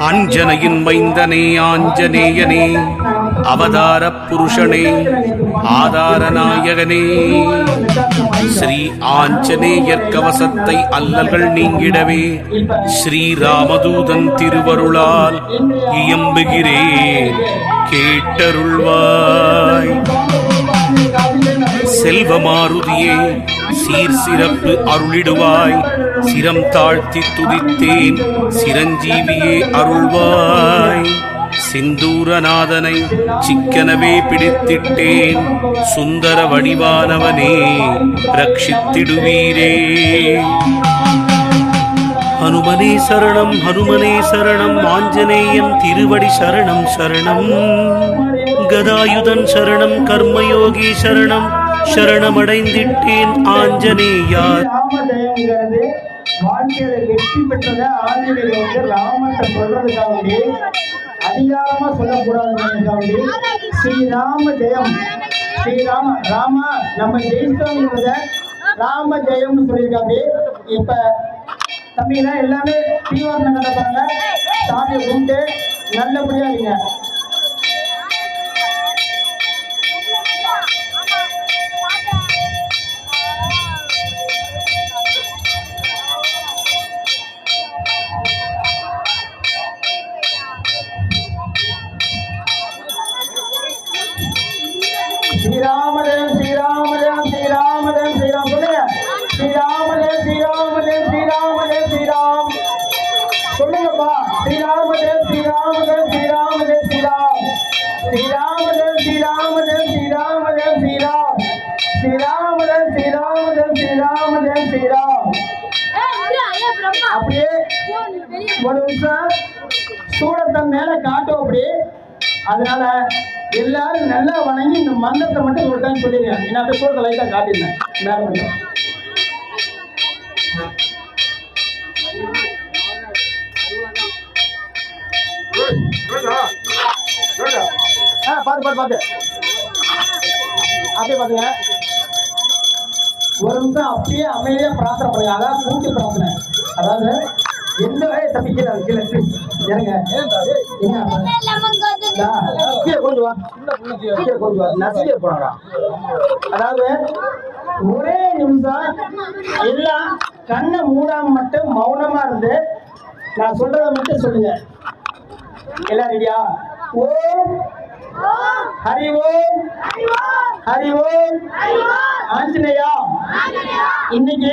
ஆஞ்சனையின் மைந்தனே ஆஞ்சநேயனே அவதார புருஷனே ஆதாரநாயகனே ஸ்ரீ ஆஞ்சநேயர் கவசத்தை அல்லல்கள் நீங்கிடவே ஸ்ரீராமதூதன் திருவருளால் இயம்புகிறேன் கேட்டருள்வாய். செல்வமாருதியே சீர் சிறப்பு அருளிடுவாய். சிரம் தாழ்த்தி துதித்தேன் சிரஞ்சீவியே அருள்வாய். சிந்தூரநாதனை சிக்கனவே பிடித்திட்டேன். சுந்தர வடிவானவனே ரட்சித்திடுவீரே. ஹனுமனே சரணம் ஹனுமனே சரணம். ஆஞ்சநேயன் திருவடி சரணம் சரணம். கதாயுதன் சரணம் கர்மயோகி சரணம். சரணமடைந்திட்டேன் ஆஞ்சநேயா. ராமஜெயம்ங்கிறது வாழ்க்கையில வெற்றி பெற்றத ஆஞ்சநேயர் ராமத்தை சொல்றதுக்காக அதிகாரமா சொல்லக்கூடாதுக்காண்டி ஸ்ரீராம ஜெயம் ராம நம்ம ஜெயிச்சோங்கிறத ராம ஜெயம்னு சொல்லியிருக்காங்க. இப்ப தம்பிலாம் எல்லாமே தீவிரம் நடப்பாங்க. சாமியை கும்பிட்டு நல்லபடியா இருங்க. ஸ்ரீராமஜெயம் ஸ்ரீராமஜெயம் ஸ்ரீராமஜெயம் ஸ்ரீராம் சொல்லுங்க. ஸ்ரீராமஜெயம் ஸ்ரீராமஜெயம் ஸ்ரீராமஜெயம் ஸ்ரீராம் சொல்லுங்கப்பா. ஸ்ரீராமஜெயம் ஸ்ரீராமஜெயம் ஸ்ரீராமஜெயம் ஸ்ரீராம். ஸ்ரீராமஜெயம் ஸ்ரீராமஜெயம் ஸ்ரீராமஜெயம் ஸ்ரீராம். ஸ்ரீராமஜெயம் ஸ்ரீராமஜெயம் ஸ்ரீராமஜெயம் ஸ்ரீராம். அப்படியே ஒரு நிமிஷம் சூடத்தன் மேல காட்டும் அப்படி. அதனால எல்லாரும் நல்லா வணங்கி இந்த மந்திரத்தை மட்டும் ஒரு டைம் சொல்லிடுங்க. என்ன அப்படியே சூடத்தை லைட்டாக காட்டிருந்தேன் மேல மட்டும். பார்த்து அப்படியே பாத்துங்க. ஒரு நிமிஷம் அப்படியே அமைதியா பிரார்த்தனை பண்ணுங்க. அதாவது கூட்டி பிரார்த்தனை. அதாவது எந்த வகையை தப்பிக்கிறாரு கீழே இறங்க. அதாவது ஒரே நிமிஷம் எல்லாம் கண்ணை மூடாம மட்டும் மௌனமா இருந்து நான் சொல்றத மட்டும் சொல்லுங்க. எல்லாம் ரெடியா? ஓம் ஹரி ஓம் ஹரி ஓம் ஆஞ்சநேயா. இன்னைக்கு